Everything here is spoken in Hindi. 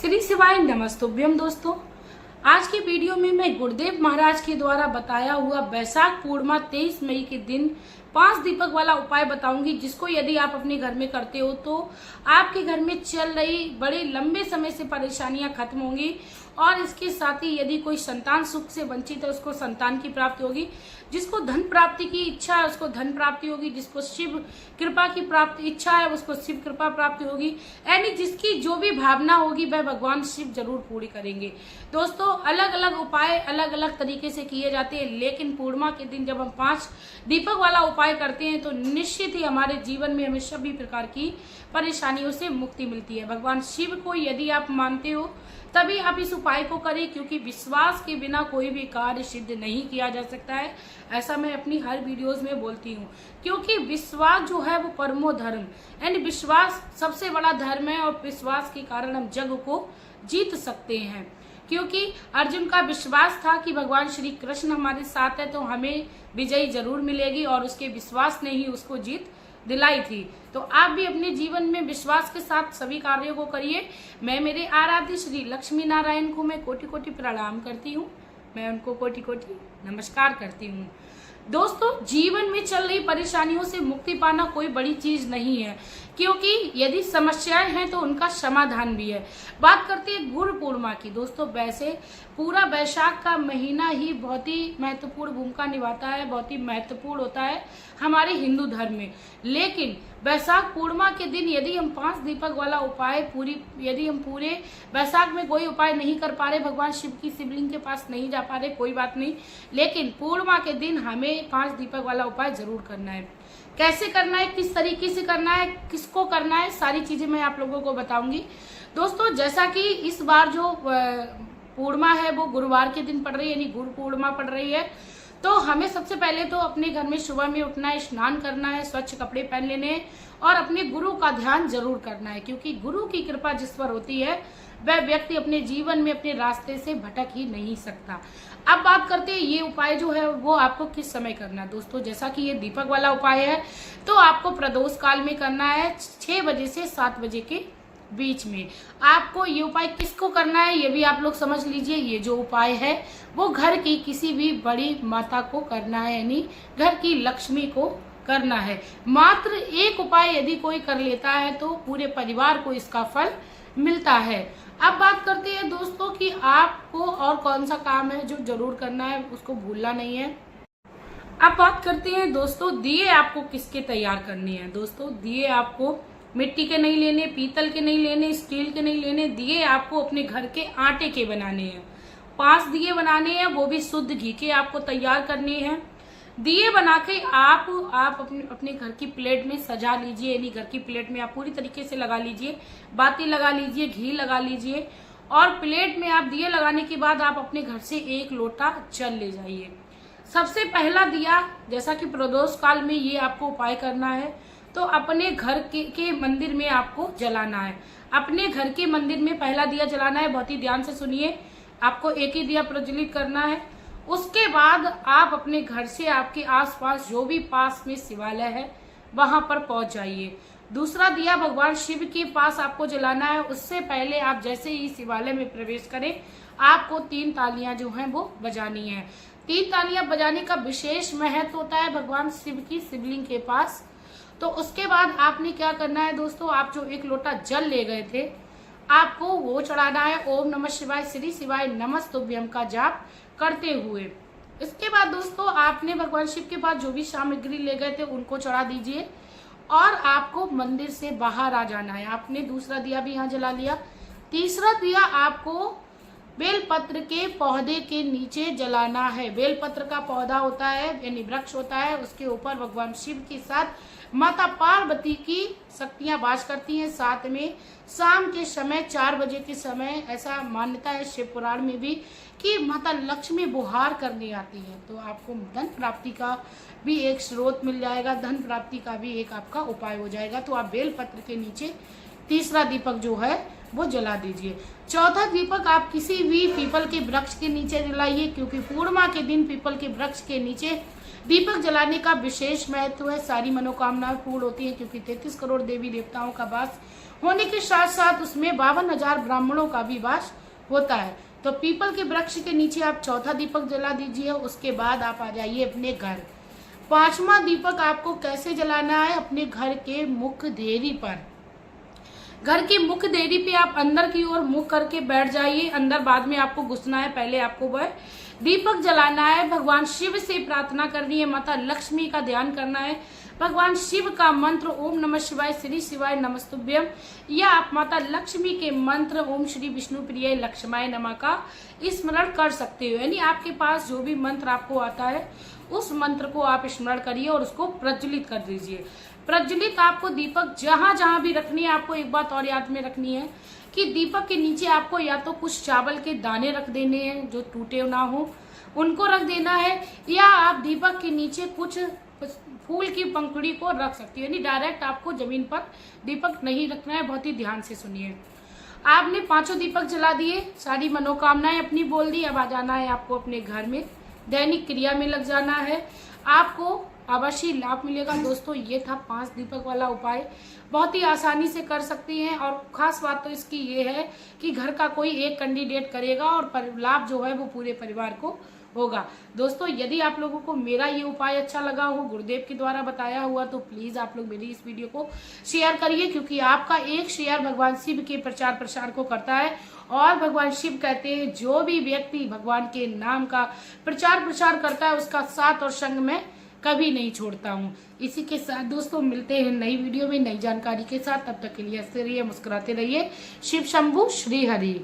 श्री शिवाय नमस्तुभ्यम। दोस्तों, आज की वीडियो में मैं गुरुदेव महाराज के द्वारा बताया हुआ बैसाख पूर्णिमा 23 मई के दिन 5 दीपक वाला उपाय बताऊंगी, जिसको यदि आप अपने घर में करते हो तो आपके घर में चल रही बड़े लंबे समय से परेशानियां खत्म होंगी। और इसके साथ ही यदि कोई संतान सुख से वंचित है उसको संतान की प्राप्ति होगी, जिसको धन प्राप्ति की इच्छा है उसको धन प्राप्ति होगी, जिसको शिव कृपा की प्राप्ति इच्छा है उसको शिव कृपा प्राप्ति होगी। यानी जिसकी जो भी भावना होगी वह भगवान शिव जरूर पूरी करेंगे। दोस्तों, अलग अलग उपाय अलग अलग तरीके से किए जाते हैं, लेकिन पूर्णिमा के दिन जब हम 5 दीपक वाला उपाय करते हैं तो निश्चित ही हमारे जीवन में हमें सभी प्रकार की परेशानियों से मुक्ति मिलती है। भगवान शिव को यदि आप मानते हो तभी आप इस उपाय को करें, क्योंकि विश्वास के बिना कोई भी कार्य सिद्ध नहीं किया जा सकता है। ऐसा मैं अपनी हर वीडियोस में बोलती हूँ, क्योंकि विश्वास जो है वो परमो धर्म, यानी विश्वास सबसे बड़ा धर्म है और विश्वास के कारण हम जग को जीत सकते हैं। क्योंकि अर्जुन का विश्वास था कि भगवान श्री कृष्ण हमारे साथ है तो हमें विजयी जरूर मिलेगी, और उसके विश्वास ने ही उसको जीत दिलाई थी। तो आप भी अपने जीवन में विश्वास के साथ सभी कार्यों को करिए। मैं मेरे आराध्य श्री लक्ष्मी नारायण को मैं कोटि कोटि प्रणाम करती हूँ, मैं उनको कोटि कोटि नमस्कार करती हूँ। दोस्तों, जीवन में चल रही परेशानियों से मुक्ति पाना कोई बड़ी चीज नहीं है, क्योंकि यदि समस्याएं हैं तो उनका समाधान भी है। बात करते हैं गुरु पूर्णिमा की। दोस्तों, वैसे पूरा वैशाख का महीना ही बहुत ही महत्वपूर्ण भूमिका निभाता है, बहुत ही महत्वपूर्ण होता है हमारे हिंदू धर्म में। लेकिन वैशाख पूर्णिमा के दिन यदि हम 5 दीपक वाला उपाय यदि हम पूरे वैशाख में कोई उपाय नहीं कर पा रहे, भगवान शिव की शिवलिंग के पास नहीं जा पा रहे, कोई बात नहीं, लेकिन पूर्णिमा के दिन हमें 5 दीपक वाला उपाय जरूर करना है। कैसे करना है, किस तरीके से करना है, किसको करना है, सारी चीजें मैं आप लोगों को बताऊंगी। दोस्तों, जैसा कि इस बार जो पूर्णिमा है वो गुरुवार के दिन पड़ रही है, यानी गुरु पूर्णिमा पड़ रही है, तो हमें सबसे पहले तो अपने घर में सुबह में उठना है, स्नान करना है, स्वच्छ कपड़े पहन लेने हैं और अपने गुरु का ध्यान जरूर करना है, क्योंकि गुरु की कृपा जिस पर होती है वह व्यक्ति अपने जीवन में अपने रास्ते से भटक ही नहीं सकता। अब बात करते हैं ये उपाय जो है वो आपको किस समय करना है। दोस्तों, जैसा कि ये दीपक वाला उपाय है तो आपको प्रदोष काल में करना है, 6 बजे से 7 बजे के बीच में। आपको ये उपाय किसको करना है ये भी आप लोग समझ लीजिए। ये जो उपाय है वो घर की किसी भी बड़ी माता को करना है, यानी घर की लक्ष्मी को करना है। मात्र एक उपाय यदि कोई कर लेता है तो पूरे परिवार को इसका फल मिलता है। अब बात करते हैं दोस्तों कि आपको और कौन सा काम है जो जरूर करना है, उसको भूलना नहीं है। अब बात करते हैं दोस्तों, दिए आपको किसके तैयार करने हैं। दोस्तों, दिए आपको मिट्टी के नहीं लेने, पीतल के नहीं लेने, स्टील के नहीं लेने, दिए आपको अपने घर के आटे के बनाने हैं। 5 दिए बनाने हैं, वो भी शुद्ध घी के आपको तैयार करने हैं। दिए बना के आप अपने घर की प्लेट में सजा लीजिए, यानी घर की प्लेट में आप पूरी तरीके से लगा लीजिए, बाती लगा लीजिए, घी लगा लीजिए, और प्लेट में आप दिए लगाने के बाद आप अपने घर से 1 लोटा जल ले जाइए। सबसे पहला दिया, जैसा कि प्रदोष काल में ये आपको उपाय करना है, तो अपने घर के मंदिर में आपको जलाना है। अपने घर के मंदिर में पहला दिया जलाना है, बहुत ही ध्यान से सुनिए। आपको एक ही दिया प्रज्वलित करना है। उसके बाद आप अपने घर से आपके आसपास जो भी पास में शिवालय है वहां पर पहुंच जाइए। दूसरा दिया भगवान शिव के पास आपको जलाना है। उससे पहले आप जैसे ही शिवालय में प्रवेश करें आपको 3 तालियां जो हैं वो बजानी है। 3 तालियां बजाने का विशेष महत्व होता है भगवान शिव की शिवलिंग के पास। तो उसके बाद आपने क्या करना है दोस्तों, आप जो 1 लोटा जल ले गए थे आपको वो चढ़ाना है। ओम नमः शिवाय श्री शिवाय नमस्तुभ्यम का जाप करते हुए। इसके बाद दोस्तों, आपने भगवान शिव के पास जो भी सामग्री ले गए थे उनको चढ़ा दीजिए और आपको मंदिर से बाहर आ जाना है। आपने दूसरा दिया भी यहाँ जला लिया। तीसरा दिया आपको बेलपत्र के पौधे के नीचे जलाना है। बेलपत्र का पौधा होता है, यानी वृक्ष होता है, उसके ऊपर भगवान शिव के साथ माता पार्वती की शक्तियां वास करती हैं। साथ में शाम के समय 4 बजे के समय ऐसा मान्यता है शिव पुराण में भी कि माता लक्ष्मी बुहार करने आती है, तो आपको धन प्राप्ति का भी एक स्रोत मिल जाएगा, धन प्राप्ति का भी एक आपका उपाय हो जाएगा। तो आप बेलपत्र के नीचे तीसरा दीपक जो है वो जला दीजिए। चौथा दीपक आप किसी भी पीपल के वृक्ष के नीचे जलाइए, क्योंकि पूर्णिमा के दिन पीपल के वृक्ष के नीचे दीपक जलाने का विशेष महत्व है। सारी मनोकामनाएं पूर्ण होती है, क्योंकि 33 करोड़ देवी देवताओं का वास होने के साथ साथ उसमें 52,000 ब्राह्मणों का भी वास होता है। तो पीपल के वृक्ष के नीचे आप चौथा दीपक जला दीजिए। उसके बाद आप आ जाइए अपने घर। पांचवा दीपक आपको कैसे जलाना है? अपने घर के मुख्य देरी पर। घर की मुख्य देरी पे आप अंदर की ओर मुख करके बैठ जाइए। अंदर बाद में आपको घुसना है, पहले आपको वह दीपक जलाना है। भगवान शिव से प्रार्थना करनी है, माता लक्ष्मी का ध्यान करना है, भगवान शिव का मंत्र ओम नमः शिवाय, श्री शिवाय नमस्तुभ्यम, या आप माता लक्ष्मी के मंत्र ओम श्री विष्णु प्रिय लक्ष्माय नमः का स्मरण कर सकते हो। यानी आपके पास जो भी मंत्र आपको आता है उस मंत्र को आप स्मरण करिए और उसको प्रज्वलित कर दीजिए। प्रज्वलित आपको दीपक जहां जहां भी रखनी है, आपको एक बात और याद में रखनी है कि दीपक के नीचे आपको या तो कुछ चावल के दाने रख देने हैं जो टूटे ना हो, उनको रख देना है, या आप दीपक के नीचे कुछ फूल की पंखुड़ी को रख सकती है। यानी डायरेक्ट आपको जमीन पर दीपक नहीं रखना है। बहुत ही ध्यान से सुनिए। आपने 5 दीपक जला दिए, सारी मनोकामनाएं अपनी बोल दी। अब आ जाना है आपको अपने घर में, दैनिक क्रिया में लग जाना है, आपको अवश्य लाभ मिलेगा। दोस्तों ये था 5 दीपक वाला उपाय, बहुत ही आसानी से कर सकती हैं। और खास बात तो इसकी ये है कि घर का कोई एक कैंडिडेट करेगा और लाभ जो है वो पूरे परिवार को होगा। दोस्तों यदि आप लोगों को मेरा ये उपाय अच्छा लगा हो, गुरुदेव के द्वारा बताया हुआ, तो प्लीज आप लोग मेरी इस वीडियो को शेयर करिए, क्योंकि आपका एक शेयर भगवान शिव के प्रचार प्रसार को करता है। और भगवान शिव कहते हैं जो भी व्यक्ति भगवान के नाम का प्रचार प्रसार करता है उसका साथ और संग में कभी नहीं छोड़ता हूँ। इसी के साथ दोस्तों मिलते हैं नई वीडियो में नई जानकारी के साथ। तब तक के लिए हंसते रहिए, मुस्कुराते रहिए। शिव शंभू श्री हरि।